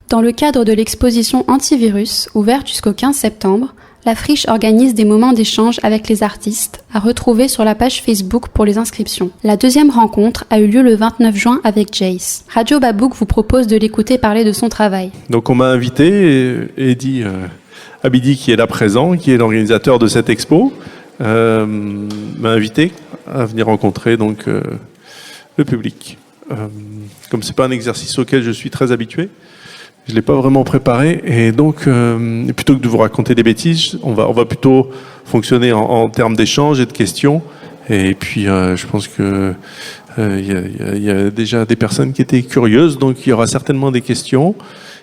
Dans le cadre de l'exposition Antivirus, ouverte jusqu'au 15 septembre, la Friche organise des moments d'échange avec les artistes à retrouver sur la page Facebook pour les inscriptions. La deuxième rencontre a eu lieu le 29 juin avec Jace. Radio Babouk vous propose de l'écouter parler de son travail. Donc on m'a invité, Eddy Abidi qui est là présent, qui est l'organisateur de cette expo, m'a invité à venir rencontrer donc le public. Comme c'est pas un exercice auquel je suis très habitué, je l'ai pas vraiment préparé et donc plutôt que de vous raconter des bêtises, on va plutôt fonctionner en termes d'échanges et de questions. Et puis je pense que il y a déjà des personnes qui étaient curieuses, donc il y aura certainement des questions.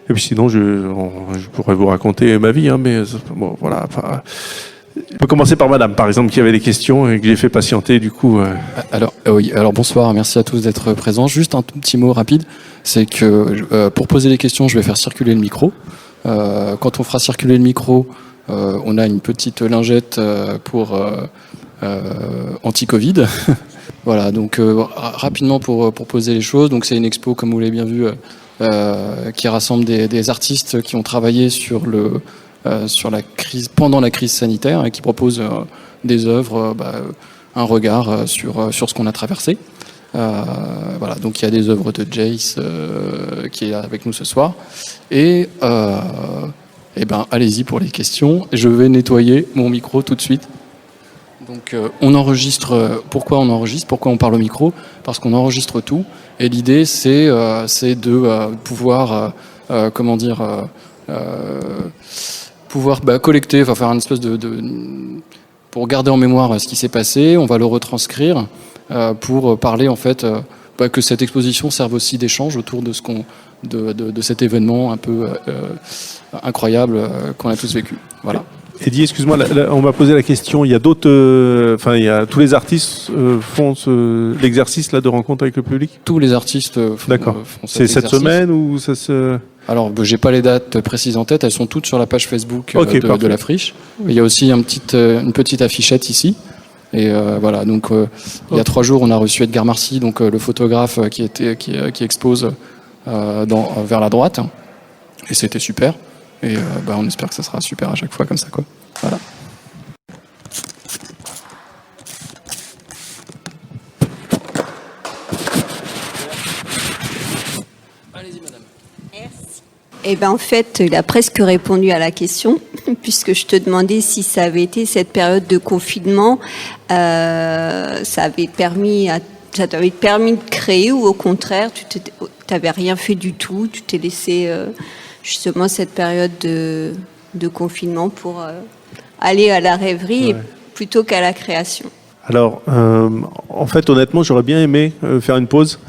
Et puis sinon je pourrais vous raconter ma vie, hein, mais bon voilà. On peut commencer par Madame, par exemple, qui avait des questions et que j'ai fait patienter, du coup. Alors bonsoir, merci à tous d'être présents. Juste un tout petit mot rapide, c'est que pour poser les questions, je vais faire circuler le micro. Quand on fera circuler le micro, on a une petite lingette pour anti-Covid. Voilà, donc rapidement pour poser les choses. Donc c'est une expo, comme vous l'avez bien vu, qui rassemble des artistes qui ont travaillé sur la crise, pendant la crise sanitaire, et qui propose des œuvres, un regard sur ce qu'on a traversé. Voilà, donc il y a des œuvres de Jace qui est avec nous ce soir. Et allez-y pour les questions. Je vais nettoyer mon micro tout de suite. Donc on enregistre. Pourquoi on enregistre ? Pourquoi on parle au micro ? Parce qu'on enregistre tout. Et l'idée c'est de pouvoir pouvoir collecter, enfin faire une espèce pour garder en mémoire ce qui s'est passé. On va le retranscrire pour parler en fait que cette exposition serve aussi d'échange autour de de cet événement un peu incroyable qu'on a tous vécu. Voilà. Eddy, excuse-moi, on m'a posé la question. Il y a d'autres, tous les artistes font l'exercice là de rencontre avec le public. Tous les artistes D'accord. font C'est cette semaine ou ça se... Alors, j'ai pas les dates précises en tête. Elles sont toutes sur la page Facebook de la Friche. Il y a aussi une petite affichette ici. Et voilà. Donc, il y a 3 jours, on a reçu Edgar Marcy, donc le photographe qui expose vers la droite. Et c'était super. Et on espère que ça sera super à chaque fois comme ça, quoi. Voilà. Allez-y, madame. Merci. En fait, il a presque répondu à la question, puisque je te demandais si ça avait été cette période de confinement, ça t'avait permis de créer, ou au contraire, tu n'avais rien fait du tout, tu t'es laissé justement cette période de confinement pour aller à la rêverie plutôt qu'à la création. Alors, en fait, honnêtement, j'aurais bien aimé faire une pause,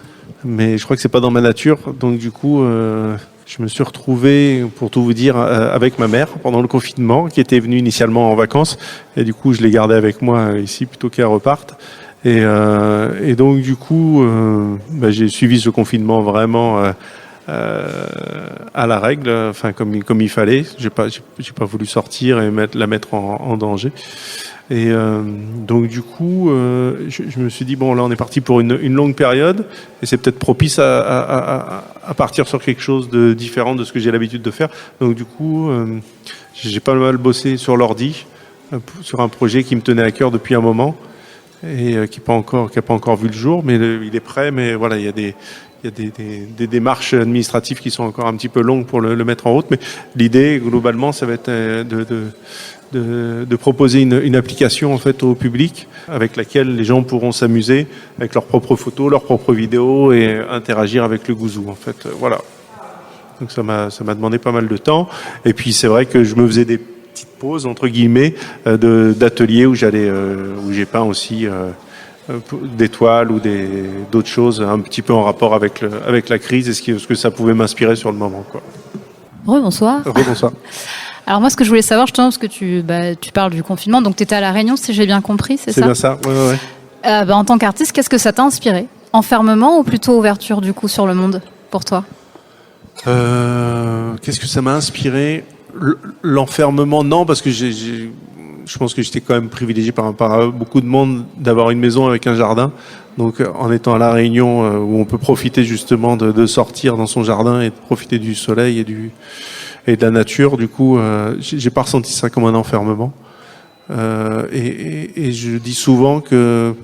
mais je crois que c'est pas dans ma nature. Donc, du coup, je me suis retrouvé, pour tout vous dire, avec ma mère pendant le confinement, qui était venue initialement en vacances, et du coup, je l'ai gardée avec moi ici plutôt qu'elle reparte. Et donc, du coup, j'ai suivi ce confinement vraiment à la règle, enfin comme il fallait. J'ai pas voulu sortir et la mettre en danger. Et donc du coup, je me suis dit bon, là on est parti pour une longue période et c'est peut-être propice à partir sur quelque chose de différent de ce que j'ai l'habitude de faire. Donc du coup, j'ai pas mal bossé sur l'ordi sur un projet qui me tenait à cœur depuis un moment et qui a pas encore vu le jour, mais il est prêt. Mais voilà, il y a des démarches administratives qui sont encore un petit peu longues pour le mettre en route. Mais l'idée globalement, ça va être de proposer une application en fait au public avec laquelle les gens pourront s'amuser avec leurs propres photos, leurs propres vidéos et interagir avec le Gouzou en fait. Voilà. Donc ça m'a demandé pas mal de temps et puis c'est vrai que je me faisais des petites pauses entre guillemets d'ateliers où j'ai peint aussi des toiles ou d'autres choses un petit peu en rapport avec la crise et ce que ça pouvait m'inspirer sur le moment quoi. Bonsoir. Bonsoir. Alors moi, ce que je voulais savoir, justement, parce que tu parles du confinement, donc tu étais à La Réunion, si j'ai bien compris, c'est ça ? C'est bien ça, ouais. En tant qu'artiste, qu'est-ce que ça t'a inspiré ? Enfermement ou plutôt ouverture, du coup, sur le monde, pour toi ? Qu'est-ce que ça m'a inspiré ? L'enfermement, non, parce que je pense que j'étais quand même privilégié par beaucoup de monde d'avoir une maison avec un jardin. Donc, en étant à La Réunion, où on peut profiter justement de sortir dans son jardin et de profiter du soleil et de la nature, du coup, j'ai pas ressenti ça comme un enfermement. Et je dis souvent que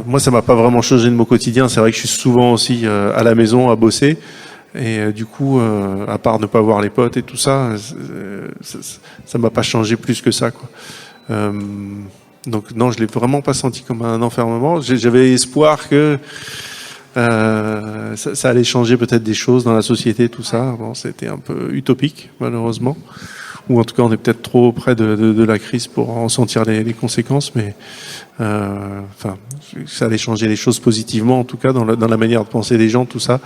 moi, ça m'a pas vraiment changé de mon quotidien. C'est vrai que je suis souvent aussi à la maison à bosser. Et du coup, à part ne pas voir les potes et tout ça, ça m'a pas changé plus que ça, quoi. Donc non, je l'ai vraiment pas senti comme un enfermement. J'avais espoir que ça allait changer peut-être des choses dans la société, tout ça. Bon, c'était un peu utopique, malheureusement. Ou en tout cas, on est peut-être trop près de la crise pour en sentir les conséquences, mais enfin, ça allait changer les choses positivement, en tout cas, dans la manière de penser des gens, tout ça.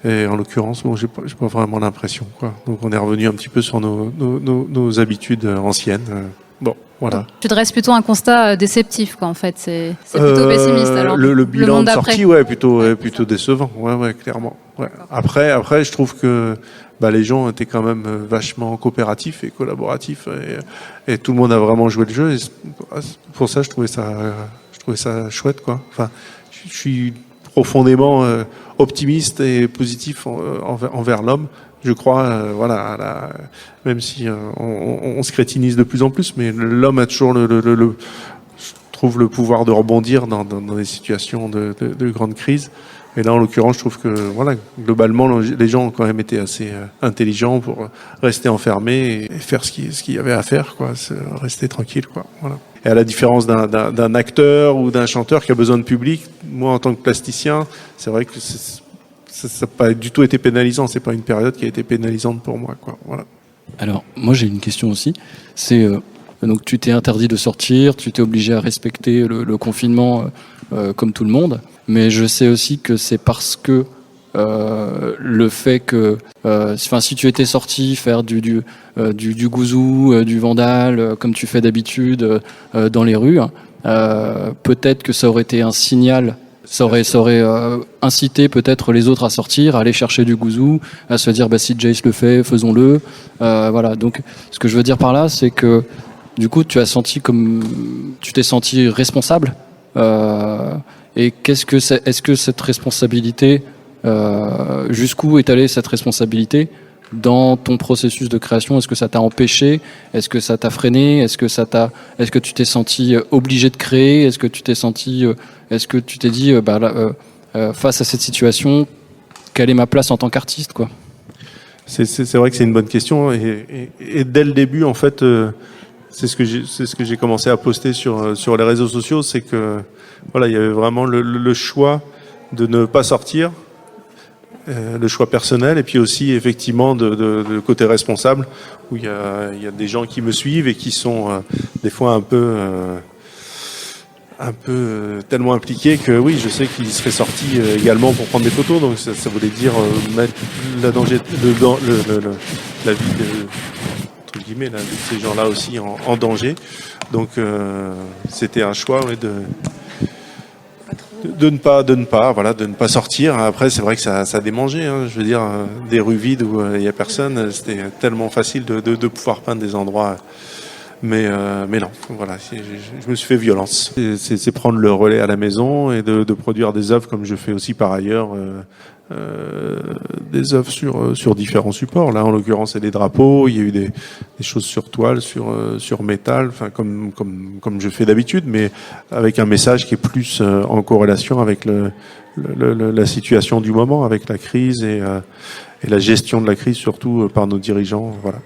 Et en l'occurrence, bon, j'ai pas vraiment l'impression, quoi. Donc on est revenu un petit peu sur nos habitudes anciennes. Bon, voilà. Tu dresses plutôt un constat déceptif, quoi, en fait. C'est plutôt pessimiste, alors. Le bilan monde de d'après. sortie, ouais, plutôt décevant. Ouais, clairement. Ouais. Après, je trouve que les gens étaient quand même vachement coopératifs et collaboratifs, et tout le monde a vraiment joué le jeu. Et pour ça, je trouvais ça chouette, quoi. Enfin, je suis profondément optimiste et positif envers l'homme. Je crois, voilà, même si on se crétinise de plus en plus, mais l'homme a toujours je trouve le pouvoir de rebondir dans des situations de grande crise. Et là, en l'occurrence, je trouve que, voilà, globalement, les gens ont quand même été assez intelligents pour rester enfermés et faire ce qu'il y avait à faire, quoi, rester tranquille, quoi. Voilà. Et à la différence d'un acteur ou d'un chanteur qui a besoin de public, moi, en tant que plasticien, c'est vrai que ça n'a pas du tout été pénalisant. C'est pas une période qui a été pénalisante pour moi, quoi. Voilà. Alors, moi, j'ai une question aussi. C'est donc tu t'es interdit de sortir, tu t'es obligé à respecter le confinement comme tout le monde. Mais je sais aussi que c'est parce que le fait que, si tu étais sorti faire du gouzou, du vandal, comme tu fais d'habitude dans les rues, peut-être que ça aurait été un signal. Ça aurait incité peut-être les autres à sortir, à aller chercher du gouzou, à se dire si Jace le fait, faisons-le. Voilà. Donc, ce que je veux dire par là, c'est que du coup, tu t'es senti responsable. Et est-ce que cette responsabilité, jusqu'où est allée cette responsabilité dans ton processus de création? Est-ce que ça t'a empêché? Est-ce que ça t'a freiné? Est-ce que tu t'es senti obligé de créer? Est-ce que tu t'es dit, face à cette situation, quelle est ma place en tant qu'artiste, quoi? C'est vrai que c'est une bonne question, et dès le début, en fait, c'est ce que j'ai commencé à poster sur les réseaux sociaux, c'est que voilà, il y avait vraiment le choix de ne pas sortir, le choix personnel, et puis aussi effectivement de côté responsable, où il y a des gens qui me suivent et qui sont des fois un peu tellement impliqués que oui, je sais qu'ils seraient sortis également pour prendre des photos, donc ça voulait dire mettre la vie entre guillemets, la vie de ces gens-là aussi en danger. Donc c'était un choix, ouais, de ne pas sortir. Après, c'est vrai que ça a démangé, hein. Je veux dire, des rues vides où il y a personne, c'était tellement facile de pouvoir peindre des endroits. Mais non, voilà, je me suis fait violence. C'est prendre le relais à la maison et de produire des œuvres comme je fais aussi par ailleurs, des œuvres sur différents supports. Là, en l'occurrence, c'est des drapeaux. Il y a eu des choses sur toile, sur métal, enfin comme je fais d'habitude, mais avec un message qui est plus en corrélation avec la situation du moment, avec la crise et la gestion de la crise, surtout par nos dirigeants. Voilà.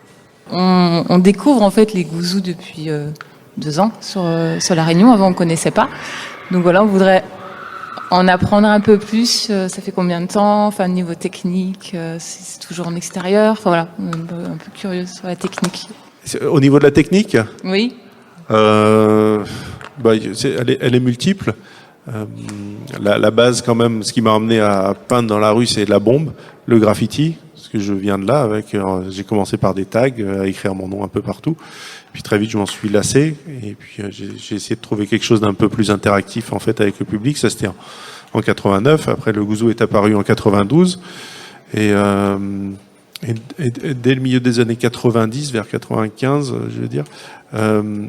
On découvre en fait les gouzous depuis 2 ans sur La Réunion. Avant, on connaissait pas. Donc voilà, on voudrait en apprendre un peu plus. Ça fait combien de temps? Enfin, niveau technique, c'est toujours en extérieur. Enfin voilà, on est un peu curieux sur la technique. Au niveau de la technique, oui. Elle est multiple. La base quand même, ce qui m'a amené à peindre dans la rue, c'est la bombe, le graffiti. Que je viens de là j'ai commencé par des tags, à écrire mon nom un peu partout, puis très vite je m'en suis lassé, et puis j'ai essayé de trouver quelque chose d'un peu plus interactif en fait avec le public. Ça c'était en 89, après le gouzou est apparu en 92, et Et dès le milieu des années 90, vers 95, je veux dire,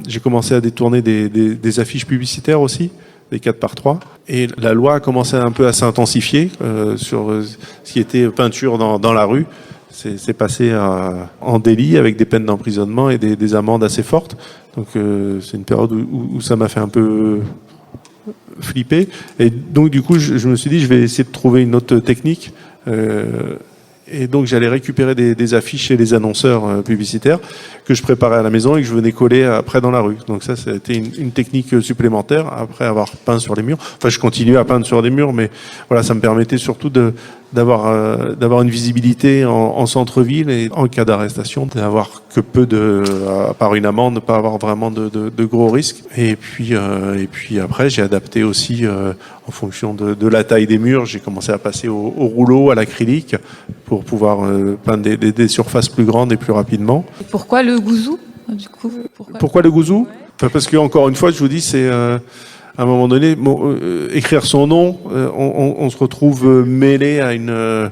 j'ai commencé à détourner des affiches publicitaires aussi, des 4x3. Et la loi a commencé un peu à s'intensifier sur ce qui était peinture dans la rue. C'est passé en délit avec des peines d'emprisonnement et des amendes assez fortes. Donc c'est une période où ça m'a fait un peu flipper. Et donc du coup, je me suis dit, je vais essayer de trouver une autre technique. Et donc j'allais récupérer des affiches chez les annonceurs publicitaires que je préparais à la maison et que je venais coller après dans la rue. Donc ça a été une technique supplémentaire après avoir peint sur les murs. Enfin, je continuais à peindre sur des murs, mais voilà, ça me permettait surtout d'avoir une visibilité en centre-ville et en cas d'arrestation, d'avoir que peu à part une amende, ne pas avoir vraiment de gros risques. Et puis après, j'ai adapté aussi en fonction de la taille des murs. J'ai commencé à passer au rouleau, à l'acrylique, pour pouvoir peindre des surfaces plus grandes et plus rapidement. Et pourquoi le gouzou, du coup? Pourquoi le gouzou? Enfin, parce que encore une fois, je vous dis, c'est à un moment donné, écrire son nom, on se retrouve mêlé à une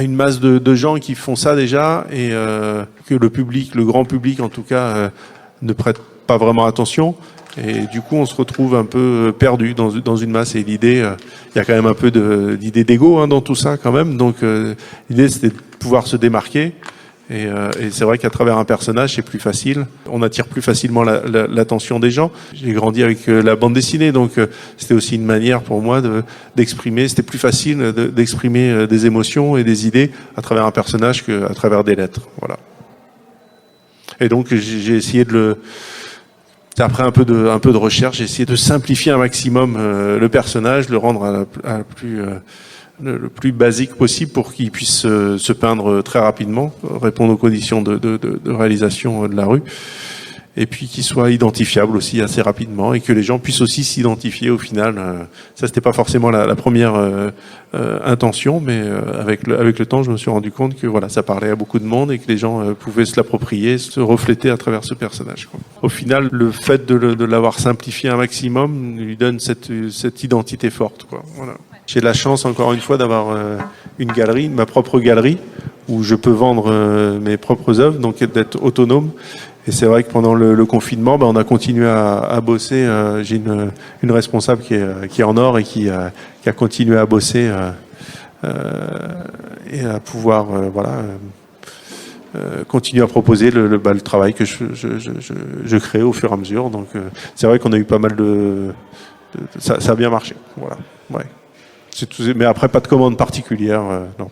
masse de gens qui font ça déjà et que le grand public en tout cas, ne prête pas vraiment attention. Et du coup, on se retrouve un peu perdu dans une masse. Et l'idée, il y a quand même un peu d'idée d'ego dans tout ça quand même. Donc l'idée, c'était de pouvoir se démarquer. Et c'est vrai qu'à travers un personnage, c'est plus facile. On attire plus facilement l'attention des gens. J'ai grandi avec la bande dessinée, donc c'était aussi une manière pour moi d'exprimer. C'était plus facile d'exprimer des émotions et des idées à travers un personnage qu'à travers des lettres. Voilà. Et donc j'ai essayé après un peu de recherche, j'ai essayé de simplifier un maximum le personnage, le rendre le plus basique possible pour qu'il puisse se peindre très rapidement, répondre aux conditions de réalisation de la rue, et puis qu'il soit identifiable aussi assez rapidement et que les gens puissent aussi s'identifier au final. Ça, c'était pas forcément la première intention, mais avec le temps, je me suis rendu compte que voilà, ça parlait à beaucoup de monde et que les gens pouvaient se l'approprier, se refléter à travers ce personnage, quoi. Au final, le fait de l'avoir simplifié un maximum lui donne cette identité forte, quoi. Voilà. J'ai la chance, encore une fois, d'avoir une galerie, ma propre galerie, où je peux vendre mes propres œuvres, donc d'être autonome. Et c'est vrai que pendant le confinement, on a continué à bosser. J'ai une responsable qui est en or et qui a continué à bosser et à pouvoir continuer à proposer le travail que je crée au fur et à mesure. Donc c'est vrai qu'on a eu pas mal ça a bien marché. Voilà. Ouais. Mais après, pas de commande particulière, non.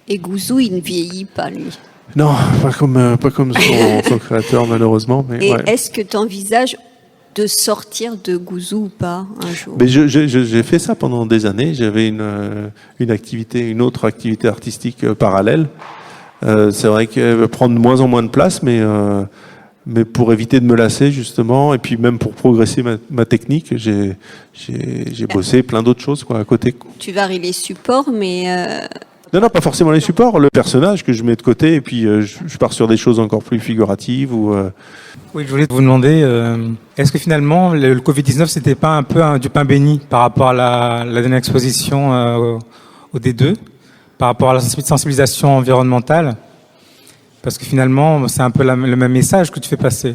Et Gouzou, il ne vieillit pas, lui. Non, pas comme son créateur, malheureusement. Mais et ouais. Est-ce que tu envisages de sortir de Gouzou ou pas un jour? Mais j'ai fait ça pendant des années. J'avais une autre activité artistique parallèle. C'est vrai que prendre de moins en moins de place, mais pour éviter de me lasser justement, et puis même pour progresser ma technique, j'ai bossé plein d'autres choses à côté. Tu varies les supports, mais Non, pas forcément les supports, le personnage que je mets de côté, et puis je pars sur des choses encore plus figuratives. Oui, je voulais vous demander, est-ce que finalement le Covid-19 c'était pas un peu du pain béni par rapport à la dernière exposition au D2, par rapport à la sensibilisation environnementale? Parce que finalement, c'est un peu le même message que tu fais passer,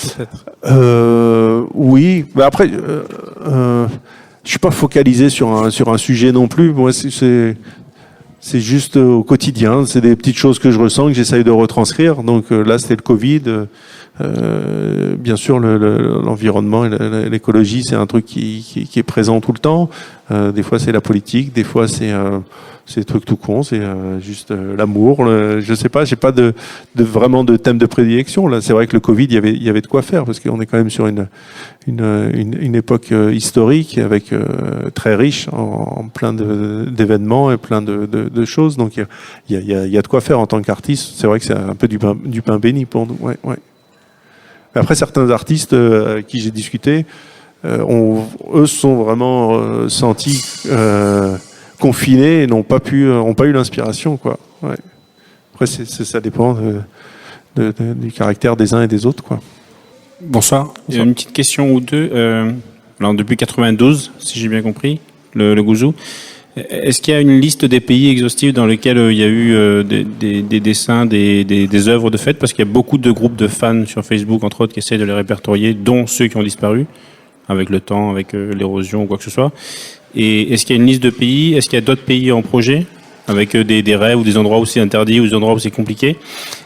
peut-être. Oui, mais après, je suis pas focalisé sur un sujet non plus. Moi, c'est juste au quotidien. C'est des petites choses que je ressens, que j'essaye de retranscrire. Donc là, c'était le Covid. Bien sûr, l'environnement et l'écologie, c'est un truc qui est présent tout le temps. Des fois, c'est la politique. Des fois, c'est des trucs tout cons. C'est juste l'amour. Je sais pas. J'ai pas vraiment de thème de prédilection. Là, c'est vrai que le Covid, il y avait de quoi faire parce qu'on est quand même sur une époque historique avec très riche en plein d'événements et plein de choses. Donc, il y a de quoi faire en tant qu'artiste. C'est vrai que c'est un peu du pain béni pour nous. Ouais. Après, certains artistes avec qui j'ai discuté, eux se sont vraiment sentis confinés et n'ont pas eu l'inspiration, quoi. Ouais. Après, ça dépend du caractère des uns et des autres, quoi. Bonsoir. Il y a une petite question ou deux. Alors, depuis 92, si j'ai bien compris, le Gouzou. Est-ce qu'il y a une liste des pays exhaustifs dans lesquels il y a eu des dessins, des œuvres de fait? Parce qu'il y a beaucoup de groupes de fans sur Facebook, entre autres, qui essayent de les répertorier, dont ceux qui ont disparu, avec le temps, avec l'érosion ou quoi que ce soit. Et est-ce qu'il y a une liste de pays? Est-ce qu'il y a d'autres pays en projet, avec des rêves ou des endroits où c'est interdit ou des endroits où c'est compliqué?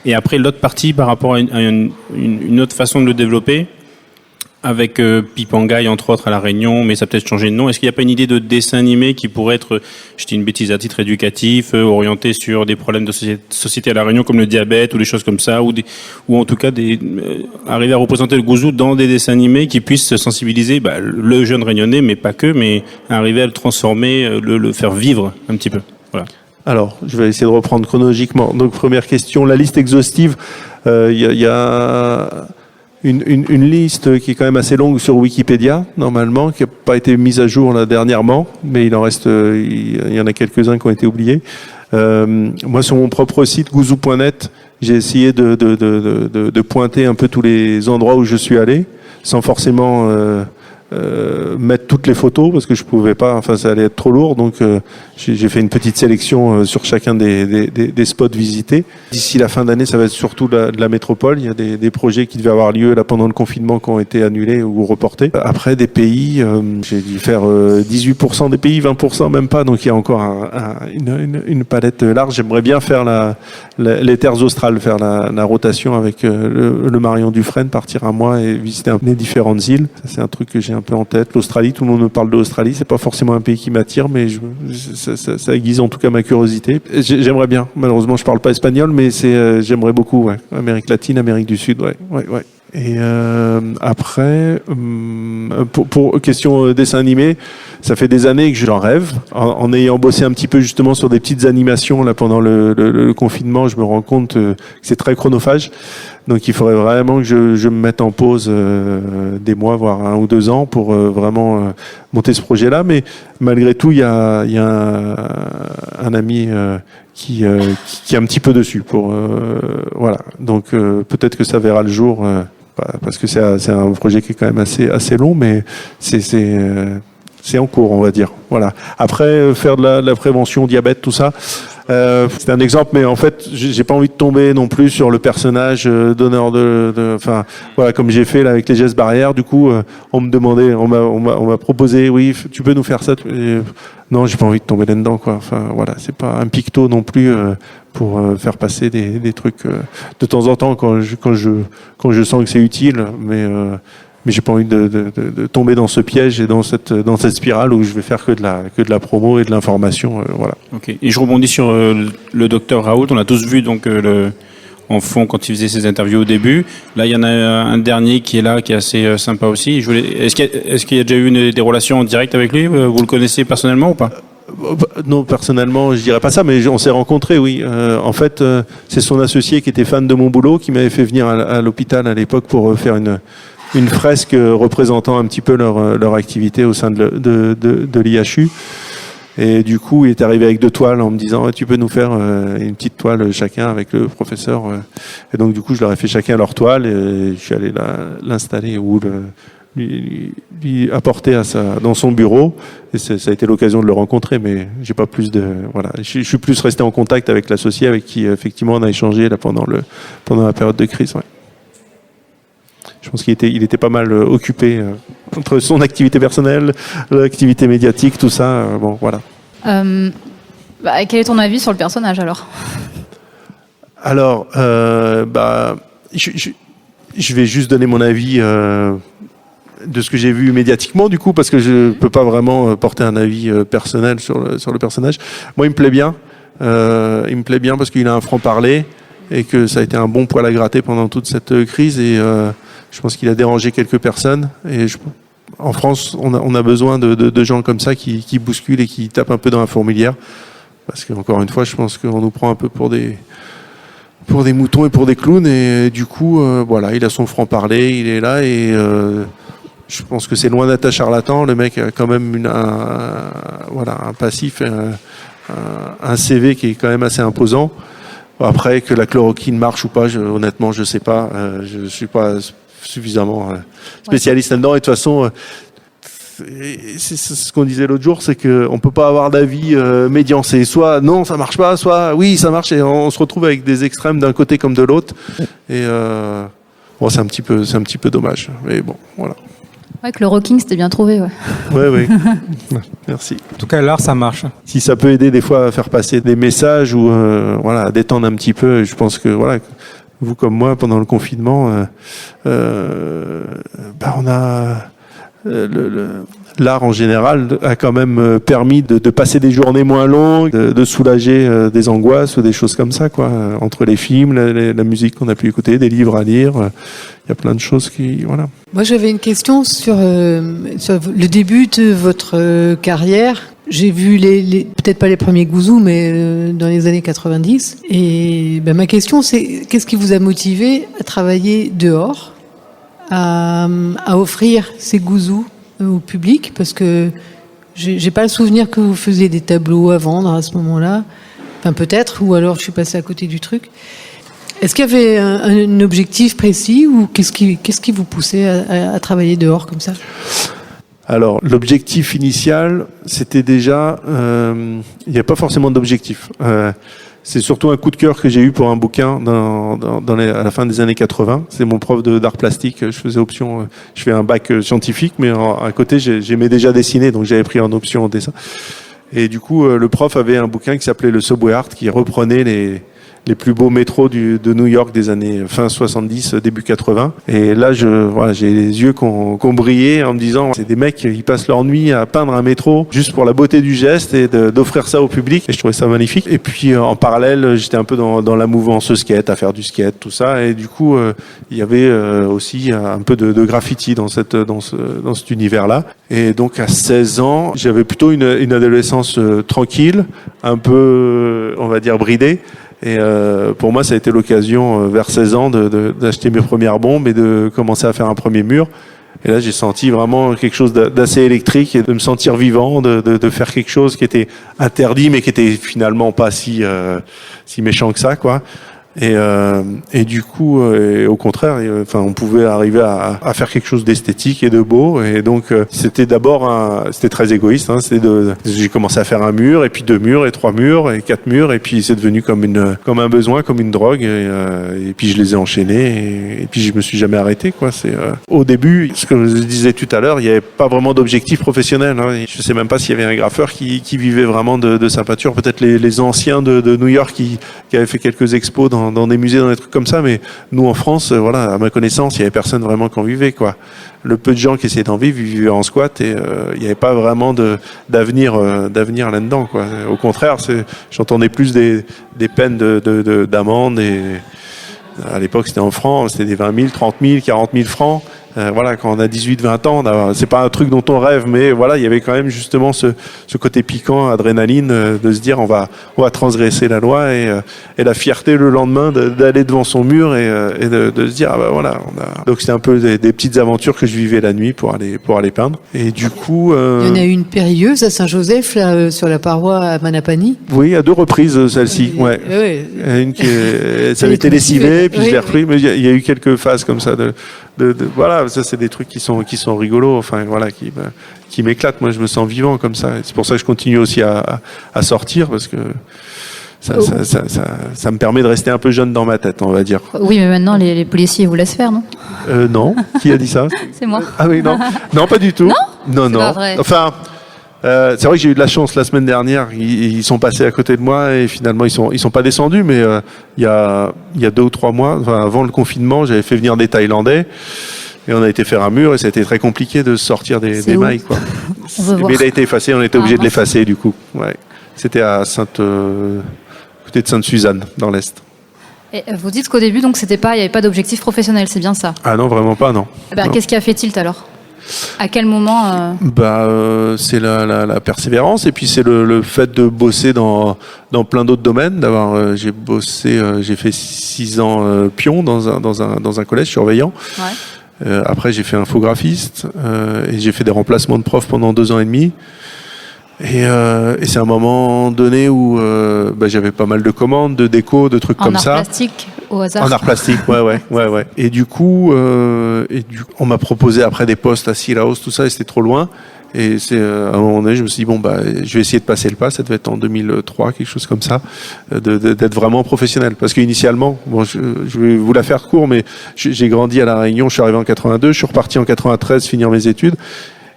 Et après, l'autre partie, par rapport à une autre façon de le développer, avec Pipangaï, entre autres, à La Réunion, mais ça a peut-être changé de nom. Est-ce qu'il n'y a pas une idée de dessin animé qui pourrait être, je dis une bêtise, à titre éducatif, orienté sur des problèmes de société à La Réunion, comme le diabète ou des choses comme ça, ou en tout cas arriver à représenter le gouzou dans des dessins animés qui puissent sensibiliser le jeune réunionnais, mais pas que, mais arriver à le transformer, le faire vivre un petit peu. Voilà. Alors, je vais essayer de reprendre chronologiquement. Donc, première question, la liste exhaustive, il y a une liste qui est quand même assez longue sur Wikipédia, normalement, qui n'a pas été mise à jour là dernièrement, mais il en reste, il y en a quelques-uns qui ont été oubliés. Moi, sur mon propre site, gouzou.net, j'ai essayé de pointer un peu tous les endroits où je suis allé, sans forcément mettre toutes les photos, parce que je pouvais pas, enfin ça allait être trop lourd, donc j'ai fait une petite sélection sur chacun des spots visités. D'ici la fin d'année, ça va être surtout de la métropole. Il y a des projets qui devaient avoir lieu là pendant le confinement qui ont été annulés ou reportés. Après, des pays, j'ai dû faire 18% des pays, 20% même pas, donc il y a encore une palette large. J'aimerais bien faire les terres australes, faire la rotation avec le Marion Dufresne, partir un mois et visiter les différentes îles. Ça, c'est un truc que j'ai un peu en tête. L'Australie, tout le monde me parle de l'Australie, c'est pas forcément un pays qui m'attire, mais ça aiguise en tout cas ma curiosité. J'aimerais bien. Malheureusement, je parle pas espagnol, mais j'aimerais beaucoup. Ouais. Amérique latine, Amérique du Sud, ouais. Et après, pour question dessin animé, ça fait des années que j'en rêve. En ayant bossé un petit peu justement sur des petites animations là pendant le confinement, je me rends compte que c'est très chronophage. Donc il faudrait vraiment que je me mette en pause des mois, voire 1 ou 2 ans pour vraiment monter ce projet-là. Mais malgré tout, il y a un ami qui est un petit peu dessus. Voilà. Donc peut-être que ça verra le jour. Parce que c'est un projet qui est quand même assez long, mais c'est en cours, on va dire. Voilà. Après, faire de la prévention, diabète, tout ça, c'est un exemple, mais en fait, j'ai pas envie de tomber non plus sur le personnage donneur enfin, voilà, comme j'ai fait là avec les gestes barrières. Du coup, on me demandait, on m'a proposé, oui, tu peux nous faire ça. Non, j'ai pas envie de tomber là-dedans, quoi. Enfin, voilà, c'est pas un picto non plus pour faire passer des trucs de temps en temps quand je sens que c'est utile, mais j'ai pas envie de tomber dans ce piège et dans cette spirale où je vais faire que de la promo et de l'information, voilà. Ok. Et je rebondis sur le docteur Raoult. On a tous vu donc en fond quand il faisait ses interviews au début. Là, il y en a un dernier qui est là, qui est assez sympa aussi. Est-ce qu'il y a déjà eu des relations en direct avec lui? Vous le connaissez personnellement ou pas? Non, personnellement, je dirais pas ça, mais on s'est rencontrés, oui. En fait, c'est son associé qui était fan de mon boulot qui m'avait fait venir à l'hôpital à l'époque pour faire une fresque représentant un petit peu leur activité au sein de l'IHU. Et du coup, il est arrivé avec 2 toiles en me disant tu peux nous faire une petite toile chacun avec le professeur. Et donc du coup, je leur ai fait chacun leur toile et je suis allé l'installer ou lui apporter dans son bureau. Et ça a été l'occasion de le rencontrer, mais j'ai pas plus voilà. Je suis plus resté en contact avec l'associé avec qui effectivement on a échangé là pendant la période de crise. Ouais. Je pense qu'il était pas mal occupé entre son activité personnelle, l'activité médiatique, tout ça. Bon, voilà. Quel est ton avis sur le personnage alors? Alors, je vais juste donner mon avis de ce que j'ai vu médiatiquement, du coup, parce que je peux pas vraiment porter un avis personnel sur le personnage. Moi, il me plaît bien. Il me plaît bien parce qu'il a un franc-parler et que ça a été un bon poil à gratter pendant toute cette crise et je pense qu'il a dérangé quelques personnes et en France, on a besoin de gens comme ça qui bousculent et qui tapent un peu dans la fourmilière. Parce qu'encore une fois, je pense qu'on nous prend un peu pour des moutons et pour des clowns. Et du coup, voilà, il a son franc-parler, il est là et je pense que c'est loin d'être un charlatan. Le mec a quand même un passif, un CV qui est quand même assez imposant. Après, que la chloroquine marche ou pas, honnêtement, je sais pas. Je suis pas suffisamment spécialiste là-dedans. Et de toute façon, c'est ce qu'on disait l'autre jour, c'est qu'on peut pas avoir d'avis médian. C'est soit non, ça marche pas, soit oui, ça marche. Et on se retrouve avec des extrêmes d'un côté comme de l'autre. Et bon, c'est un petit peu dommage. Mais bon, voilà. Ouais, que le rocking, c'était bien trouvé, ouais. Ouais. Merci. En tout cas, l'art, ça marche. Si ça peut aider des fois à faire passer des messages ou à détendre un petit peu, je pense que voilà, vous comme moi, pendant le confinement, on a l'art en général a quand même permis de passer des journées moins longues, de soulager des angoisses ou des choses comme ça, quoi. Entre les films, la musique qu'on a pu écouter, des livres à lire, il y a plein de choses qui, voilà. Moi, j'avais une question sur le début de votre carrière. J'ai vu peut-être pas les premiers Gouzous, mais dans les années 90. Et ma question, c'est qu'est-ce qui vous a motivé à travailler dehors, à offrir ces Gouzous au public, parce que j'ai pas le souvenir que vous faisiez des tableaux à vendre à ce moment-là. Enfin, peut-être, ou alors je suis passée à côté du truc. Est-ce qu'il y avait un objectif précis, ou qu'est-ce qui vous poussait à travailler dehors comme ça ? Alors, l'objectif initial, c'était déjà... il n'y a pas forcément d'objectif. C'est surtout un coup de cœur que j'ai eu pour un bouquin à la fin des années 80. C'est mon prof d'art plastique. Je faisais option... je fais un bac scientifique, mais à côté, j'aimais déjà dessiner, donc j'avais pris en option en dessin. Et du coup, le prof avait un bouquin qui s'appelait le Subway Art, qui reprenait les plus beaux métros de New York des années fin 70, début 80. Et là, j'ai les yeux qui ont brillé en me disant, c'est des mecs, ils passent leur nuit à peindre un métro juste pour la beauté du geste et d'offrir ça au public. Et je trouvais ça magnifique. Et puis, en parallèle, j'étais un peu dans la mouvance skate, à faire du skate, tout ça. Et du coup, il y avait aussi un peu de graffiti dans cet univers-là. Et donc, à 16 ans, j'avais plutôt une adolescence tranquille, un peu, on va dire, bridée. Et pour moi, ça a été l'occasion, vers 16 ans, d'acheter mes premières bombes et de commencer à faire un premier mur. Et là, j'ai senti vraiment quelque chose d'assez électrique et de me sentir vivant, de faire quelque chose qui était interdit, mais qui était finalement pas si méchant que ça, quoi. Et du coup, au contraire, on pouvait arriver à faire quelque chose d'esthétique et de beau. Et donc, c'était très égoïste. J'ai commencé à faire un mur, et puis 2 murs, et 3 murs, et 4 murs, et puis c'est devenu comme un besoin, comme une drogue. Et puis je les ai enchaînés, et puis je me suis jamais arrêté, quoi. Au début, ce que je disais tout à l'heure, il n'y avait pas vraiment d'objectif professionnel. Je sais même pas s'il y avait un graffeur qui vivait vraiment de sa peinture. Peut-être les anciens de New York qui avaient fait quelques expos dans des musées, dans des trucs comme ça, mais nous en France, à ma connaissance, il y avait personne vraiment qui en vivait, quoi. Le peu de gens qui essayaient d'en vivre, ils vivaient en squat, et il n'y avait pas vraiment d'avenir là-dedans, quoi. Au contraire, j'entendais plus des peines d'amende, et à l'époque c'était en francs, c'était des 20 000, 30 000, 40 000 francs. Quand on a 18, 20 ans, c'est pas un truc dont on rêve, mais il y avait quand même justement ce côté piquant, adrénaline, de se dire on va transgresser la loi, et la fierté le lendemain d'aller devant son mur et de se dire Donc c'était un peu des petites aventures que je vivais la nuit pour aller peindre. Et du coup, il y en a eu une périlleuse à Saint-Joseph, là, sur la paroi à Manapani. Oui, à 2 reprises, celle-ci. Ouais. Une ça avait été lessivé, puis je l'ai repris, mais il y a eu quelques phases comme ça ça c'est des trucs qui sont rigolos, qui m'éclatent. Moi, je me sens vivant comme ça. Et c'est pour ça que je continue aussi à sortir, parce que ça me permet de rester un peu jeune dans ma tête, on va dire. Oui, mais maintenant les policiers vous laissent faire, non ? Non. Qui a dit ça ? C'est moi. Ah oui, non. Non, pas du tout. Non. Pas vrai. Enfin, c'est vrai que j'ai eu de la chance la semaine dernière. Ils sont passés à côté de moi, et finalement ils sont pas descendus. Mais il y a 2 ou 3 mois, avant le confinement, j'avais fait venir des Thaïlandais, et on a été faire un mur, et ça a été très compliqué de sortir des mailles, quoi. Mais il a été effacé, on était obligé de l'effacer, du coup. Ouais. C'était à côté de Sainte-Suzanne, dans l'Est. Et vous dites qu'au début, donc il n'y avait pas d'objectif professionnel, c'est bien ça ? Ah non, vraiment pas, non. Non. Qu'est-ce qui a fait tilt alors ? À quel moment c'est la persévérance, et puis c'est le fait de bosser dans plein d'autres domaines. J'ai fait 6 ans pion dans un collège surveillant. Ouais. Après, j'ai fait infographiste, et j'ai fait des remplacements de profs pendant 2 ans et demi. Et c'est un moment donné où j'avais pas mal de commandes, de déco, de trucs comme ça. En art plastique, au hasard. En art plastique, ouais. Et du coup, on m'a proposé après des postes à Sillaos, tout ça, et c'était trop loin. Et c'est à un moment donné, je me suis dit bon bah je vais essayer de passer le pas. Ça devait être en 2003, quelque chose comme ça, d'être vraiment professionnel. Parce qu'initialement, bon, je vais vous la faire court, mais j'ai grandi à La Réunion. Je suis arrivé en 82, je suis reparti en 93 finir mes études.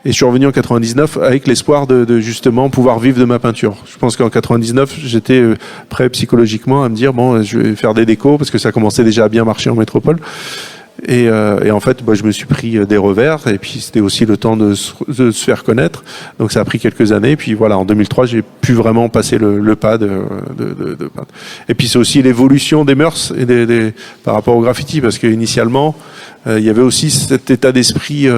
Et je suis revenu en 99 avec l'espoir de justement pouvoir vivre de ma peinture. Je pense qu'en 99, j'étais prêt psychologiquement à me dire bon, je vais faire des décos parce que ça commençait déjà à bien marcher en métropole. Et en fait, je me suis pris des revers. Et puis c'était aussi le temps de se faire connaître. Donc ça a pris quelques années. Et puis voilà, en 2003, j'ai pu vraiment passer le pas de peindre. Et puis c'est aussi l'évolution des mœurs et par rapport au graffiti, parce qu'initialement, il y avait aussi cet état d'esprit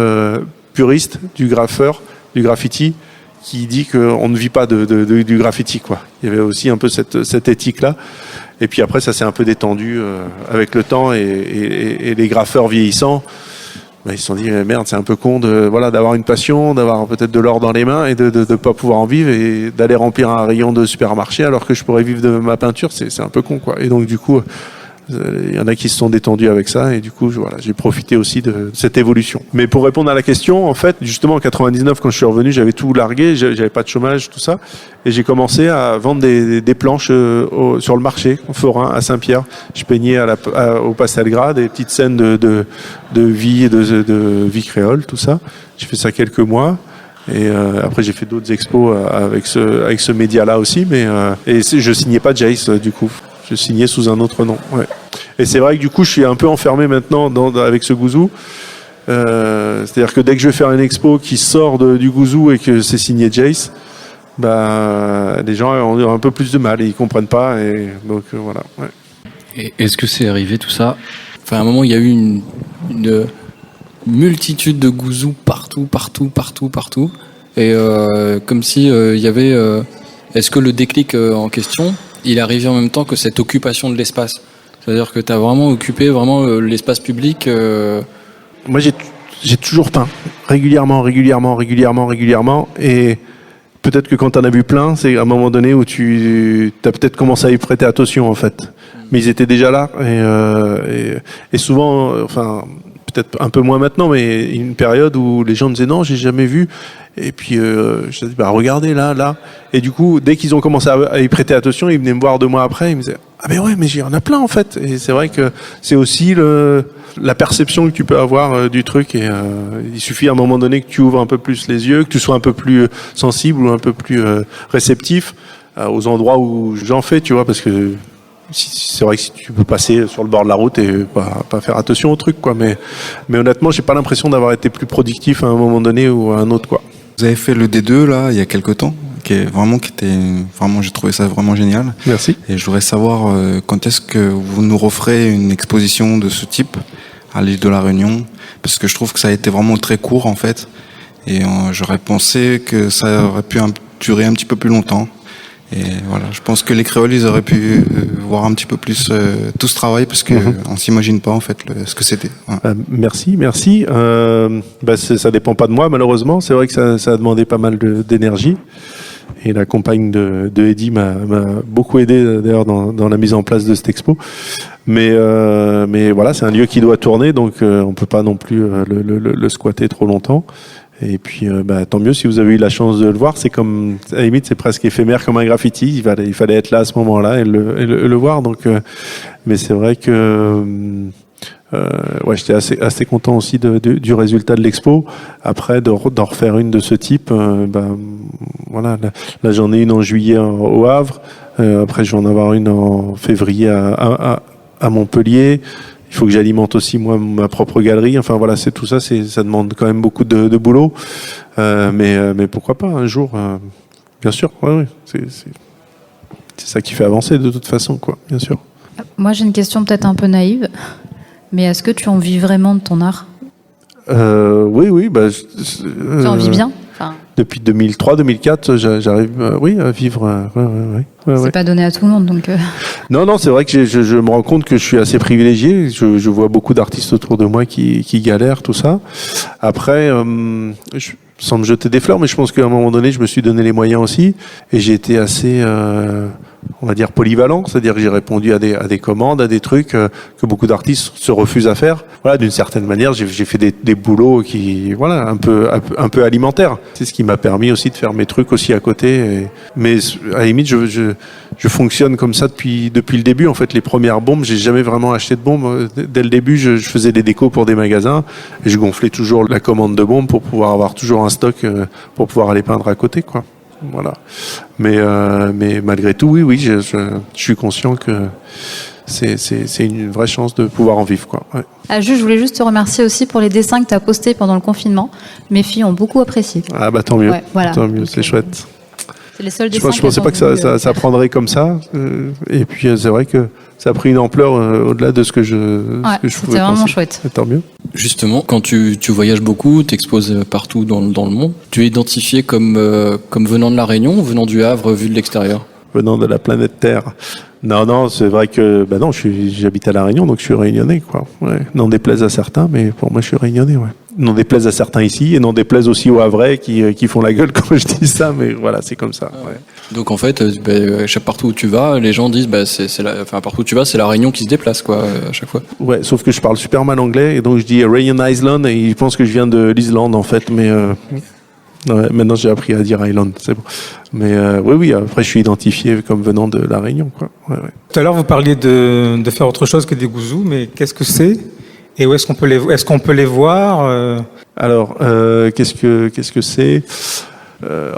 puriste du graffeur, du graffiti, qui dit qu'on ne vit pas du graffiti, quoi. Il y avait aussi un peu cette éthique-là. Et puis après, ça s'est un peu détendu avec le temps et les graffeurs vieillissants, ils se sont dit merde, c'est un peu con d'avoir une passion, d'avoir peut-être de l'or dans les mains et de pas pouvoir en vivre et d'aller remplir un rayon de supermarché alors que je pourrais vivre de ma peinture, c'est un peu con, quoi. Et donc du coup, il y en a qui se sont détendus avec ça et du coup j'ai profité aussi de cette évolution. Mais pour répondre à la question, en fait, justement en 99 quand je suis revenu, j'avais tout largué, j'avais pas de chômage, tout ça, et j'ai commencé à vendre des planches sur le marché au Forain à Saint-Pierre. Je peignais au pastel gras des petites scènes de vie et de vie créole, tout ça. J'ai fait ça quelques mois. Et après j'ai fait d'autres expos avec ce média-là aussi, mais je signais pas Jace du coup. Je signais sous un autre nom. Ouais. Et c'est vrai que du coup, je suis un peu enfermé maintenant avec ce gouzou. C'est-à-dire que dès que je vais faire une expo qui sort du gouzou et que c'est signé Jace, les gens ont un peu plus de mal et ils comprennent pas. Et donc voilà. Ouais. Et est-ce que c'est arrivé tout ça? Enfin, à un moment, il y a eu une multitude de gouzous partout. Et comme si il y avait. Est-ce que le déclic en question, il est arrivé en même temps que cette occupation de l'espace? C'est-à-dire que tu as vraiment occupé l'espace public. Moi, j'ai toujours peint régulièrement. Et peut-être que quand tu en as vu plein, c'est à un moment donné où tu as peut-être commencé à y prêter attention, en fait. Mais ils étaient déjà là. Et souvent, enfin, peut-être un peu moins maintenant, mais une période où les gens me disaient non, j'ai jamais vu. Et puis je dis regardez là. Et du coup, dès qu'ils ont commencé à y prêter attention, ils venaient me voir 2 mois après, ils me disaient ah mais ouais, mais il y en a plein en fait. Et c'est vrai que c'est aussi la perception que tu peux avoir du truc. Et il suffit à un moment donné que tu ouvres un peu plus les yeux, que tu sois un peu plus sensible ou un peu plus réceptif aux endroits où j'en fais, tu vois, parce que c'est vrai que si tu peux passer sur le bord de la route et pas faire attention au truc, quoi. Mais honnêtement, j'ai pas l'impression d'avoir été plus productif à un moment donné ou à un autre, quoi. Vous avez fait le D2 là il y a quelque temps, j'ai trouvé ça vraiment génial. Merci. Et je voudrais savoir quand est-ce que vous nous referez une exposition de ce type à l'île de la Réunion, parce que je trouve que ça a été vraiment très court en fait, et j'aurais pensé que ça aurait pu durer un petit peu plus longtemps. Et voilà, je pense que les créoles, ils auraient pu voir un petit peu plus tout ce travail, parce que on s'imagine pas en fait ce que c'était. Ouais. Merci. Ça dépend pas de moi, malheureusement. C'est vrai que ça a demandé pas mal d'énergie. Et la compagne de Eddy m'a beaucoup aidé d'ailleurs dans la mise en place de cette expo. Mais voilà, c'est un lieu qui doit tourner, donc on peut pas non plus le squatter trop longtemps. Et puis, tant mieux si vous avez eu la chance de le voir. C'est comme, à la limite, c'est presque éphémère comme un graffiti. Il fallait être là à ce moment-là et le voir. Donc, mais c'est vrai que, j'étais assez content aussi du résultat de l'expo. Après, d'en refaire une de ce type, voilà. Là, j'en ai une en juillet au Havre. Après, je vais en avoir une en février à Montpellier. Il faut que j'alimente aussi moi ma propre galerie. Enfin voilà, c'est tout ça. Ça demande quand même beaucoup de boulot. Mais pourquoi pas un jour, bien sûr. Ouais, c'est ça qui fait avancer de toute façon, quoi. Bien sûr. Moi, j'ai une question peut-être un peu naïve, mais est-ce que tu en vis vraiment de ton art? Oui. Tu en vis bien? Depuis 2003-2004, j'arrive, à vivre. C'est pas donné à tout le monde, donc. Non, c'est vrai que je me rends compte que je suis assez privilégié. Je vois beaucoup d'artistes autour de moi qui galèrent, tout ça. Après, sans me jeter des fleurs, mais je pense qu'à un moment donné, je me suis donné les moyens aussi, et j'ai été assez on va dire polyvalent, c'est-à-dire que j'ai répondu à des commandes, à des trucs que beaucoup d'artistes se refusent à faire. Voilà, d'une certaine manière, j'ai fait des boulots qui, voilà, un peu alimentaires. C'est ce qui m'a permis aussi de faire mes trucs aussi à côté. Mais à la limite, je fonctionne comme ça depuis le début. En fait, les premières bombes, j'ai jamais vraiment acheté de bombes. Dès le début, je faisais des décos pour des magasins et je gonflais toujours la commande de bombes pour pouvoir avoir toujours un stock pour pouvoir aller peindre à côté, quoi. Voilà. Mais malgré tout, oui, je suis conscient que c'est une vraie chance de pouvoir en vivre, quoi. Ouais. Je voulais juste te remercier aussi pour les dessins que tu as postés pendant le confinement. Mes filles ont beaucoup apprécié. Ah bah tant mieux, ouais, voilà. Tant mieux, c'est chouette. C'est les seuls dessins. Je pensais pas que ça prendrait comme ça. Et puis c'est vrai que ça a pris une ampleur au-delà de ce que je pouvais penser. C'était vraiment chouette. Et tant mieux. Justement, quand tu voyages beaucoup, tu exposes partout dans le monde, tu es identifié comme venant de La Réunion ou venant du Havre vu de l'extérieur? Venant de la planète Terre. Non, c'est vrai que non, j'habite à La Réunion, donc je suis réunionnais, quoi. Ouais. N'en déplaise à certains, mais pour moi je suis réunionnais, ouais. N'en déplaise à certains ici, et n'en déplaise aussi aux Havrais qui font la gueule quand je dis ça, mais voilà, c'est comme ça. Ouais. Donc en fait, partout où tu vas, les gens disent, partout où tu vas, c'est La Réunion qui se déplace, quoi, à chaque fois. Ouais, sauf que je parle super mal anglais, et donc je dis Réunion Island, et ils pensent que je viens de l'Islande en fait, mais ouais, maintenant j'ai appris à dire Island, c'est bon. Mais oui, après je suis identifié comme venant de La Réunion, quoi. Ouais. Tout à l'heure vous parliez de faire autre chose que des gouzous, mais qu'est-ce que c'est? Et où est-ce qu'on peut les voir? Alors, qu'est-ce que c'est?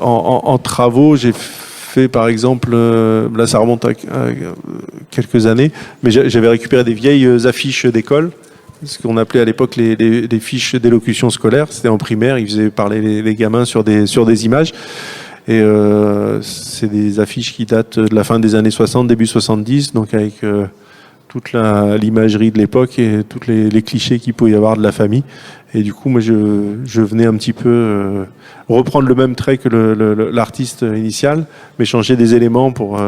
En travaux, j'ai fait par exemple, là ça remonte à quelques années, mais j'avais récupéré des vieilles affiches d'école, ce qu'on appelait à l'époque les fiches d'élocution scolaire. C'était en primaire, ils faisaient parler les gamins sur des images. Et c'est des affiches qui datent de la fin des années 60, début 70, donc avec toute l'imagerie de l'époque et tous les clichés qu'il pouvait y avoir de la famille. Et du coup, moi, je venais un petit peu reprendre le même trait que l'artiste initial, mais changer des éléments pour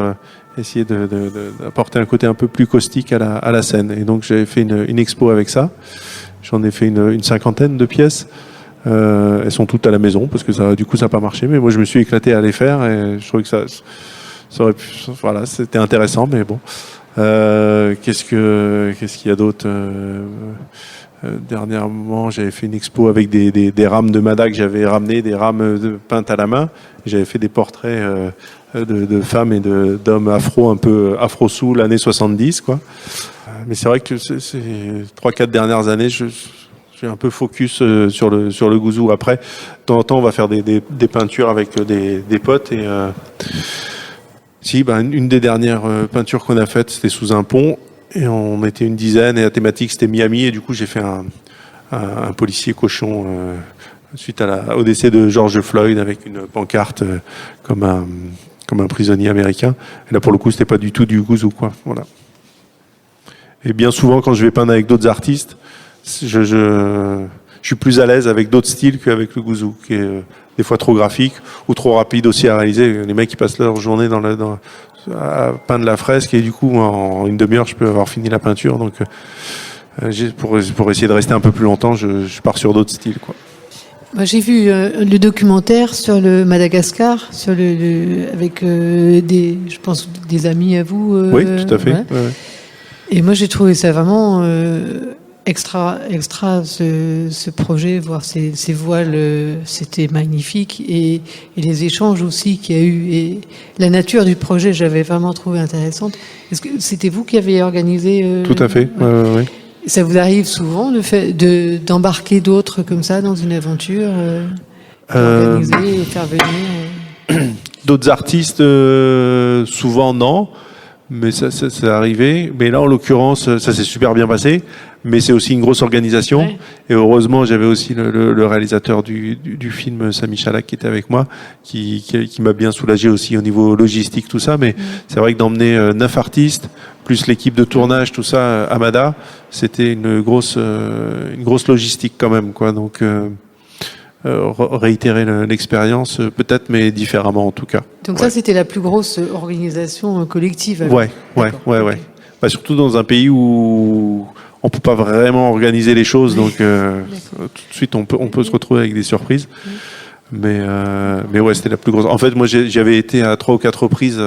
essayer d'apporter un côté un peu plus caustique à la scène. Et donc, j'avais fait une expo avec ça. J'en ai fait une cinquantaine de pièces. Elles sont toutes à la maison parce que ça n'a pas marché. Mais moi, je me suis éclaté à les faire et je trouvais que ça aurait pu, voilà, c'était intéressant, mais bon. Qu'est-ce qu'il y a d'autre? Dernièrement, j'avais fait une expo avec des rames de Mada que j'avais ramenées, des rames peintes à la main. J'avais fait des portraits de femmes et d'hommes afro, un peu afro-soul, années 70, quoi. Mais c'est vrai que ces 3-4 dernières années, je suis un peu focus sur le gouzou. Après, de temps en temps, on va faire des peintures avec des potes et une des dernières peintures qu'on a faites, c'était sous un pont et on était une dizaine et la thématique c'était Miami et du coup j'ai fait un policier cochon suite au décès de George Floyd avec une pancarte comme un prisonnier américain. Et là pour le coup c'était pas du tout du gouzou, quoi. Voilà. Et bien souvent quand je vais peindre avec d'autres artistes, je suis plus à l'aise avec d'autres styles qu'avec le gouzou, qui est des fois trop graphique ou trop rapide aussi à réaliser. Les mecs qui passent leur journée à peindre la fresque et du coup en une demi-heure je peux avoir fini la peinture. Donc pour essayer de rester un peu plus longtemps, je pars sur d'autres styles, quoi. Moi, j'ai vu le documentaire sur le Madagascar, avec je pense des amis à vous. Oui, tout à fait. Ouais. Ouais. Et moi j'ai trouvé ça vraiment extra ce projet, voir ces voiles, c'était magnifique, et les échanges aussi qu'il y a eu et la nature du projet, j'avais vraiment trouvé intéressante. Est-ce que c'était vous qui avez organisé Tout à fait. Ouais. Ça vous arrive souvent d'embarquer d'autres comme ça dans une aventure, organiser et faire venir d'autres artistes, souvent non. Mais ça c'est arrivé. Mais là, en l'occurrence, ça s'est super bien passé. Mais c'est aussi une grosse organisation. Ouais. Et heureusement, j'avais aussi le réalisateur du film, Sami Chalak, qui était avec moi, qui m'a bien soulagé aussi au niveau logistique, tout ça. Mais c'est vrai que d'emmener 9 artistes, plus l'équipe de tournage, tout ça, à Mada, c'était une grosse logistique quand même, quoi. Donc, réitérer l'expérience, peut-être, mais différemment en tout cas. Donc ça, c'était la plus grosse organisation collective. Alors. Ouais. Bah, surtout dans un pays où on peut pas vraiment organiser les choses, donc tout de suite on peut se retrouver avec des surprises. Mais ouais, c'était la plus grosse. En fait, moi, j'avais été à 3 ou 4 reprises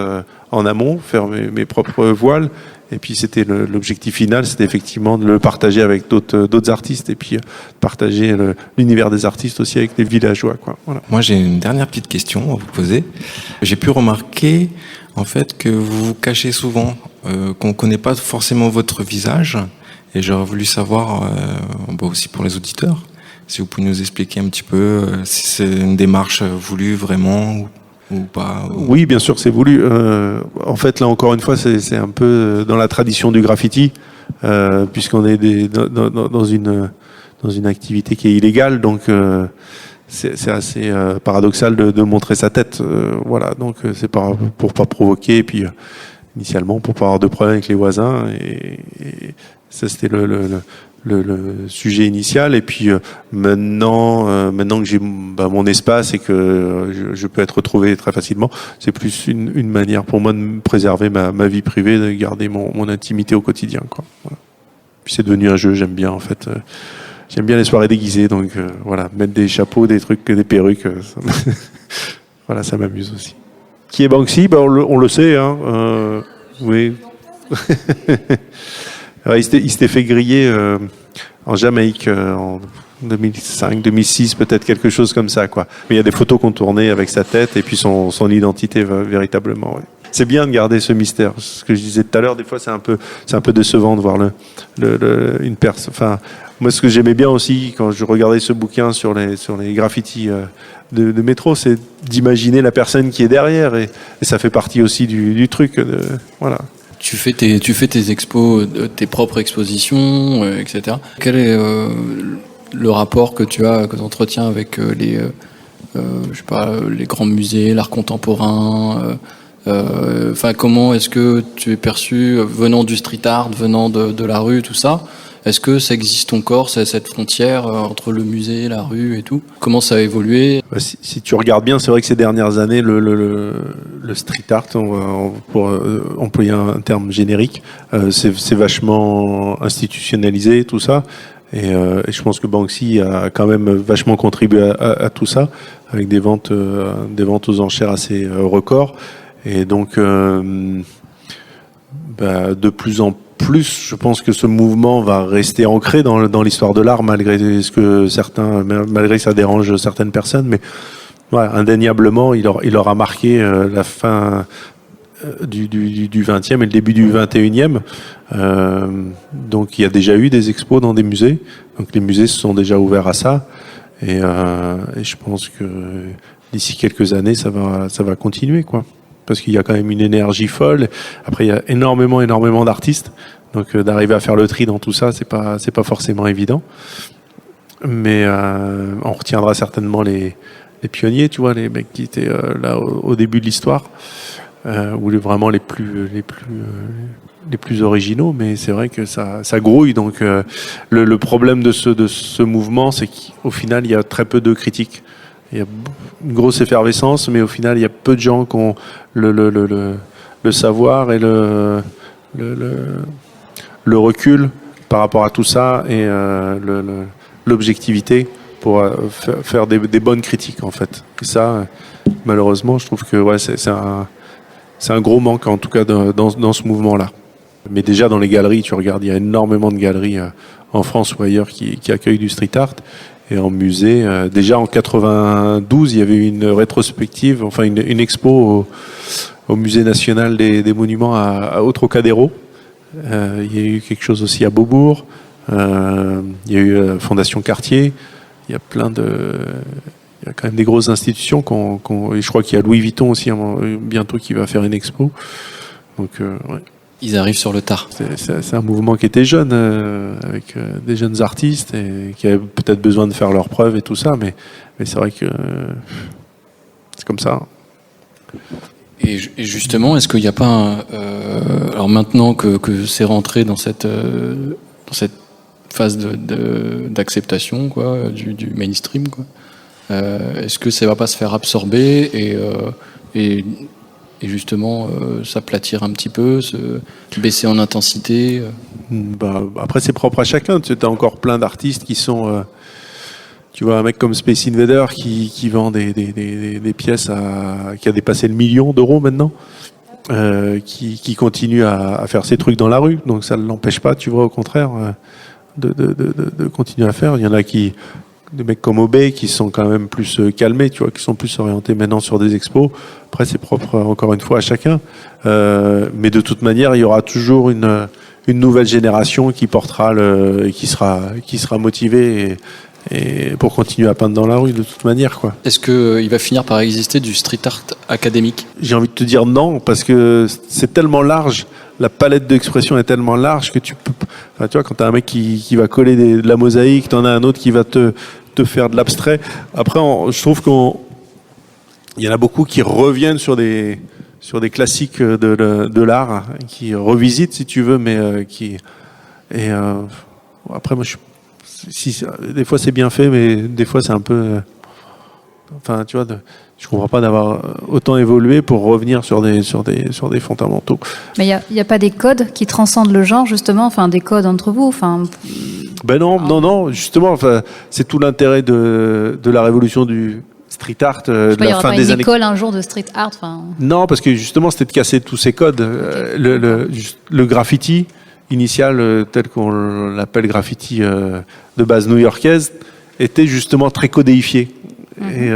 en amont faire mes propres voiles. Et puis c'était l'objectif final, c'était effectivement de le partager avec d'autres artistes et puis partager l'univers des artistes aussi avec les villageois, quoi. Voilà. Moi, j'ai une dernière petite question à vous poser. J'ai pu remarquer en fait que vous vous cachez souvent, qu'on connaît pas forcément votre visage. Et j'aurais voulu savoir, aussi pour les auditeurs, si vous pouvez nous expliquer un petit peu si c'est une démarche voulue vraiment ou pas. Oui, bien sûr, c'est voulu. En fait, là encore une fois, c'est un peu dans la tradition du graffiti, puisqu'on est dans une activité qui est illégale, donc c'est assez paradoxal de montrer sa tête. Voilà, donc c'est pour pas provoquer, et puis initialement pour pas avoir de problème avec les voisins, et ça c'était le sujet initial. Et puis maintenant que j'ai mon espace et que je peux être retrouvé très facilement, c'est plus une manière pour moi de me préserver ma vie privée, de garder mon intimité au quotidien, quoi. Voilà. Puis c'est devenu un jeu, j'aime bien en fait. J'aime bien les soirées déguisées, donc voilà, mettre des chapeaux, des trucs, des perruques, voilà, ça m'amuse aussi. Qui est Banksy? On le sait, hein. Oui. Il s'était fait griller en Jamaïque en 2005, 2006, peut-être quelque chose comme ça, quoi. Mais il y a des photos qu'on tournait avec sa tête et puis son identité véritablement. Ouais. C'est bien de garder ce mystère. Ce que je disais tout à l'heure, des fois c'est un peu décevant de voir une personne. Enfin, moi ce que j'aimais bien aussi quand je regardais ce bouquin sur les graffitis de métro, c'est d'imaginer la personne qui est derrière, et ça fait partie aussi du truc. Voilà. Tu fais tes expos, tes propres expositions, etc. Quel est le rapport que tu entretiens avec les grands musées, l'art contemporain? Comment est-ce que tu es perçu venant du street art, venant de la rue, tout ça? Est-ce que ça existe encore, cette frontière entre le musée, la rue et tout? Comment ça a évolué? Si tu regardes bien, c'est vrai que ces dernières années, le street art, pour employer un terme générique, c'est vachement institutionnalisé, tout ça. Et je pense que Banksy a quand même vachement contribué à tout ça, avec des ventes aux enchères assez records. Et donc, de plus en plus, je pense que ce mouvement va rester ancré dans l'histoire de l'art, malgré que ça dérange certaines personnes. Mais voilà, indéniablement, il aura marqué la fin du 20e et le début du 21e. Donc il y a déjà eu des expos dans des musées. Donc les musées se sont déjà ouverts à ça. Et je pense que d'ici quelques années, ça va continuer, quoi. Parce qu'il y a quand même une énergie folle. Après, il y a énormément d'artistes. Donc d'arriver à faire le tri dans tout ça, c'est pas forcément évident. Mais on retiendra certainement les pionniers, tu vois, les mecs qui étaient là au début de l'histoire, ou vraiment les plus originaux. Mais c'est vrai que ça grouille. Donc le problème de ce mouvement, c'est qu'au final, il y a très peu de critiques. Il y a une grosse effervescence, mais au final, il y a peu de gens qui ont le savoir et le recul par rapport à tout ça, et l'objectivité pour faire des bonnes critiques, en fait. Et ça, malheureusement, je trouve que c'est un gros manque, en tout cas, dans ce mouvement-là. Mais déjà, dans les galeries, tu regardes, il y a énormément de galeries en France ou ailleurs qui accueillent du street art. Et en musée, déjà en 92, il y avait une rétrospective, enfin une expo au Musée national des monuments au Trocadéro. Il y a eu quelque chose aussi à Beaubourg. Il y a eu Fondation Cartier. Il y a il y a quand même des grosses institutions et je crois qu'il y a Louis Vuitton aussi bientôt qui va faire une expo. Donc ouais. Ils arrivent sur le tard. C'est un mouvement qui était jeune, avec des jeunes artistes et qui avaient peut-être besoin de faire leurs preuves et tout ça, mais c'est vrai que c'est comme ça. Et justement, est-ce qu'il n'y a pas alors maintenant que c'est rentré dans cette phase d'acceptation, quoi, du mainstream, quoi, est-ce que ça va pas se faire absorber et justement s'aplatir un petit peu, se baisser en intensité? Après, c'est propre à chacun. Tu as encore plein d'artistes qui sont Tu vois un mec comme Space Invader qui vend des pièces qui a dépassé le 1 million d'euros maintenant, qui continue à faire ses trucs dans la rue. Donc ça ne l'empêche pas, tu vois, au contraire, de continuer à faire. Il y en a des mecs comme Obey qui sont quand même plus calmés, tu vois, qui sont plus orientés maintenant sur des expos. Après, c'est propre encore une fois à chacun. Mais de toute manière, il y aura toujours une nouvelle génération qui portera qui sera motivée et pour continuer à peindre dans la rue de toute manière, quoi. Est-ce qu'il va finir par exister du street art académique? J'ai envie de te dire non, parce que c'est tellement large, la palette d'expression est tellement large que tu peux... Enfin, tu vois, quand t'as un mec qui va coller de la mosaïque, t'en as un autre qui va te faire de l'abstrait. Après, je trouve il y en a beaucoup qui reviennent sur des classiques de l'art, qui revisitent, si tu veux, mais après, moi, des fois c'est bien fait, mais des fois c'est un peu... Enfin, tu vois, je comprends pas d'avoir autant évolué pour revenir sur des fondamentaux. Mais il y a pas des codes qui transcendent le genre, justement, enfin des codes entre vous, enfin. Ben non, justement, enfin, c'est tout l'intérêt de la révolution du street art de la fin des années. Il y aura pas une école un jour de street art, enfin. Non, parce que justement c'était de casser tous ces codes. Okay. Le graffiti initial, tel qu'on l'appelle graffiti de base new-yorkaise, était justement très codéifié. Et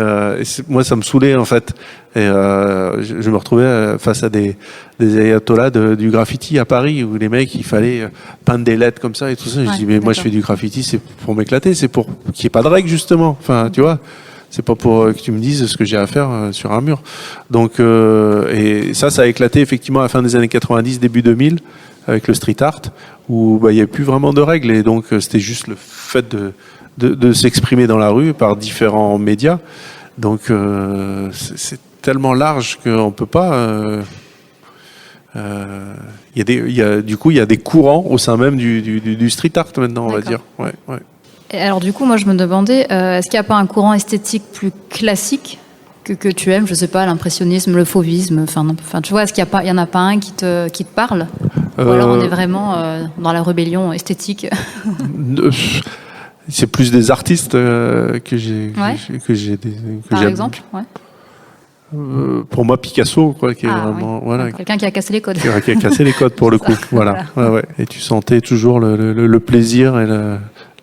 moi, ça me saoulait en fait. Et je me retrouvais face à des ayatollahs du graffiti à Paris, où les mecs, il fallait peindre des lettres comme ça et tout ça. Je dis mais moi, je fais du graffiti, c'est pour m'éclater, c'est pour qu'il n'y ait pas de règles justement. Enfin, tu vois, c'est pas pour que tu me dises ce que j'ai à faire sur un mur. Donc, et ça a éclaté effectivement à la fin des années 90, début 2000. Avec le street art, où il n'y avait plus vraiment de règles, et donc c'était juste le fait de s'exprimer dans la rue par différents médias. Donc c'est tellement large qu'on peut pas... il y a des courants au sein même du street art maintenant, on va dire. Ouais. Et alors du coup, moi je me demandais, est-ce qu'il n'y a pas un courant esthétique plus classique que tu aimes, je sais pas, l'impressionnisme, le fauvisme, enfin tu vois, est-ce qu'il y en a pas un qui te parle, ou alors on est vraiment dans la rébellion esthétique? C'est plus des artistes que j'ai par exemple, pour moi Picasso, quoi, qui est vraiment voilà, quelqu'un qui a cassé les codes. Qui a cassé les codes pour le coup, voilà. Ouais. Et tu sentais toujours le plaisir et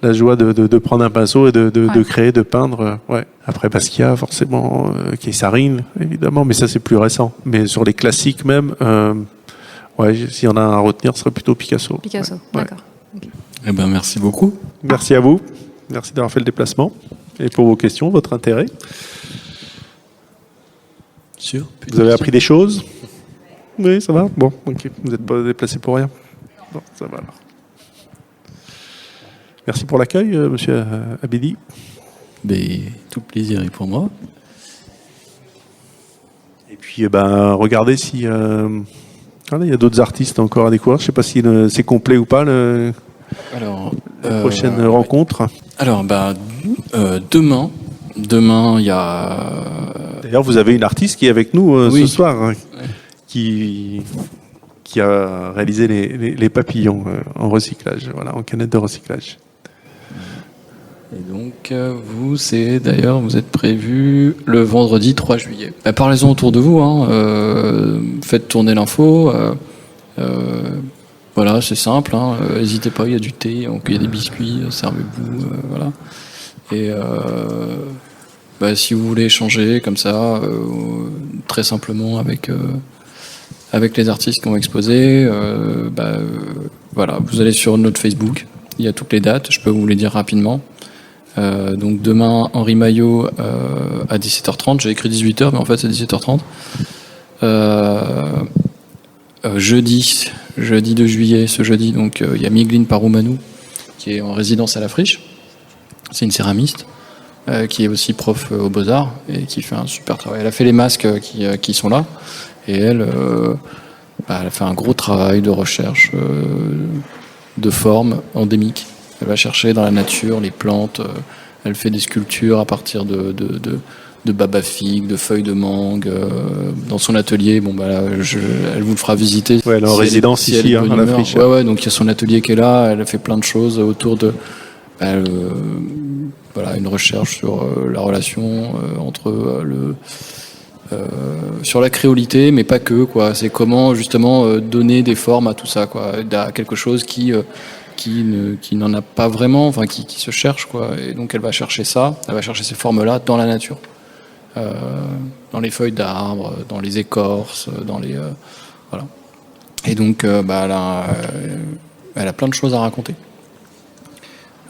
la joie de prendre un pinceau et de créer, de peindre. Ouais. Après Basquiat, forcément, Kessarine, évidemment, mais ça c'est plus récent. Mais sur les classiques même, s'il y en a un à retenir, ce serait plutôt Picasso. Picasso, d'accord. Okay. Eh ben, merci beaucoup. Merci à vous. Merci d'avoir fait le déplacement et pour vos questions, votre intérêt. Vous avez appris des choses? Oui, ça va. Bon, ok. Vous n'êtes pas déplacé pour rien. Bon, ça va alors. Merci pour l'accueil, monsieur Abidi. Tout plaisir est pour moi. Et puis, regardez si... il y a d'autres artistes encore à découvrir. Je ne sais pas si c'est complet ou pas, la prochaine rencontre. Alors, demain, il y a... D'ailleurs, vous avez une artiste qui est avec nous ce soir, hein, qui a réalisé les papillons en recyclage, en canette de recyclage. Et donc, vous êtes prévu le vendredi 3 juillet. Parlez-en autour de vous, faites tourner l'info. Voilà, c'est simple. N'hésitez pas, il y a du thé, il y a des biscuits, servez-vous. Voilà. Et si vous voulez échanger comme ça, très simplement avec les artistes qui ont exposé, voilà, vous allez sur notre Facebook. Il y a toutes les dates, je peux vous les dire rapidement. Donc demain, Henri Maillot à 17h30. J'ai écrit 18h, mais en fait c'est 17h30. Jeudi 2 juillet, ce jeudi, donc il y a Migline Paroumanou qui est en résidence à la Friche. C'est une céramiste qui est aussi prof aux Beaux-Arts et qui fait un super travail. Elle a fait les masques qui sont là et elle a fait un gros travail de recherche de formes endémiques. Elle va chercher dans la nature les plantes, elle fait des sculptures à partir de baba-figues, de feuilles de mangue, dans son atelier. Elle vous le fera visiter. Ouais, elle est en résidence ici, à la Friche. Ouais, donc il y a son atelier qui est là, elle a fait plein de choses autour de... voilà, une recherche sur la relation entre sur la créolité, mais pas que, quoi. C'est comment justement donner des formes à tout ça, quoi, à quelque chose qui n'en a pas vraiment, enfin qui se cherche, quoi. Et donc elle va chercher ça, elle va chercher ces formes-là dans la nature, dans les feuilles d'arbres, dans les écorces, dans les voilà. Et donc elle a plein de choses à raconter.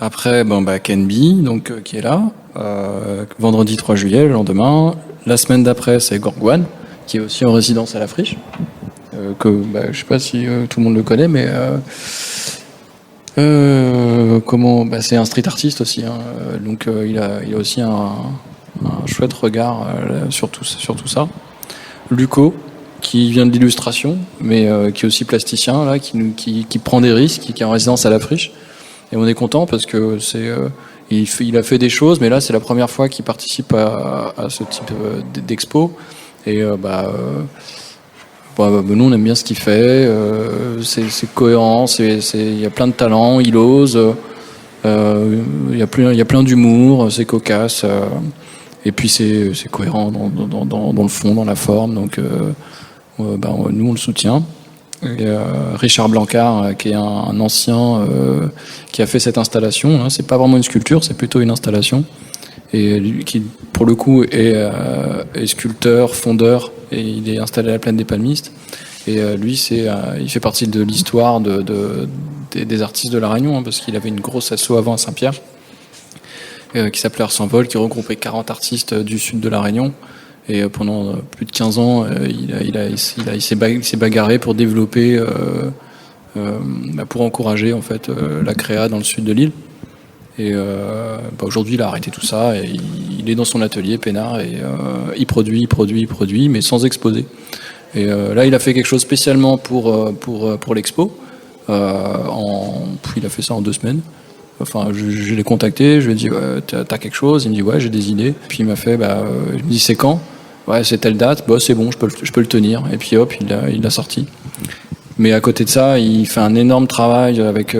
Après, Kenby, donc qui est là, vendredi 3 juillet, le lendemain. La semaine d'après, c'est Gorgouane, qui est aussi en résidence à la Friche, je sais pas si tout le monde le connaît, mais c'est un street artiste aussi, hein, donc il a aussi un chouette regard sur tout ça. Luco, qui vient de l'illustration, mais qui est aussi plasticien, là, qui prend des risques, qui est en résidence à la Friche. Et on est content parce que il a fait des choses, mais là c'est la première fois qu'il participe à ce type d'expo. Et nous on aime bien ce qu'il fait. C'est cohérent, il y a plein de talent, il ose. Il y a plein d'humour, c'est cocasse. Et puis c'est cohérent dans le fond, dans la forme. Donc nous on le soutient. Richard Blancard, qui est un ancien qui a fait cette installation, hein, c'est pas vraiment une sculpture, c'est plutôt une installation, et lui, qui pour le coup est sculpteur, fondeur, et il est installé à la Plaine des Palmistes, et lui il fait partie de l'histoire des artistes de La Réunion, hein, parce qu'il avait une grosse asso avant à Saint-Pierre qui s'appelait Ars en Vol, qui regroupait 40 artistes du sud de La Réunion. Et pendant plus de 15 ans, il s'est bagarré pour développer, pour encourager en fait la créa dans le sud de l'île. Et aujourd'hui, il a arrêté tout ça et il est dans son atelier peinard et il produit, mais sans exposer. Et là, il a fait quelque chose spécialement pour l'expo. Il a fait ça en 2 semaines. Enfin, je l'ai contacté, je lui ai dit t'as quelque chose, il me dit ouais, j'ai des idées. Puis il m'a fait je me dis c'est quand? Ouais, c'est telle date, c'est bon, je peux le tenir. Et puis hop, il l'a sorti. Mais à côté de ça, il fait un énorme travail avec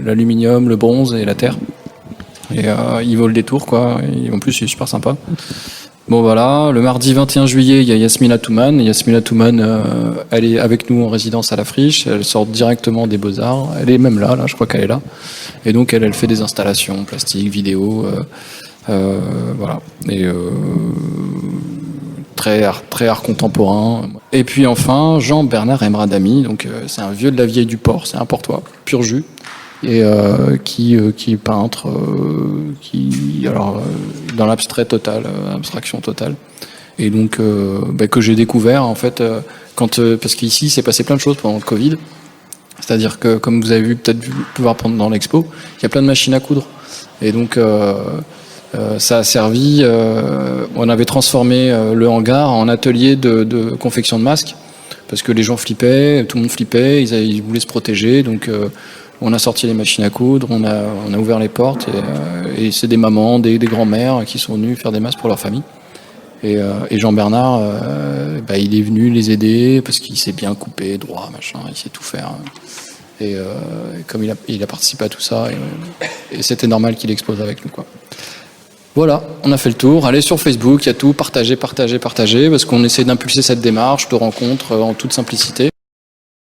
l'aluminium, le bronze et la terre. Et il vole des tours, quoi. Et en plus, il est super sympa. Bon voilà, le mardi 21 juillet, il y a Yasmina Touman. Yasmina Touman, elle est avec nous en résidence à la Friche. Elle sort directement des Beaux-Arts. Elle est même là, je crois qu'elle est là. Et donc elle fait des installations plastiques, vidéo, voilà. Et très art contemporain. Et puis enfin, Jean-Bernard Emradami, donc c'est un vieux de la vieille du port, c'est un portois, pur jus. Et qui est peintre, dans l'abstrait total, abstraction totale, et donc que j'ai découvert en fait parce qu'ici s'est passé plein de choses pendant le Covid, c'est-à-dire que comme vous avez pouvoir prendre dans l'expo, il y a plein de machines à coudre, et donc ça a servi. On avait transformé le hangar en atelier de confection de masques parce que les gens flippaient, tout le monde flippait, ils voulaient se protéger, donc on a sorti les machines à coudre, on a ouvert les portes et c'est des mamans, des grands-mères qui sont venus faire des masques pour leur famille. Et Jean-Bernard, il est venu les aider parce qu'il sait bien couper, droit, machin, il sait tout faire. Et comme il a participé à tout ça, et c'était normal qu'il expose avec nous, quoi. Voilà, on a fait le tour. Allez sur Facebook, il y a tout, partagez, parce qu'on essaie d'impulser cette démarche de rencontre en toute simplicité.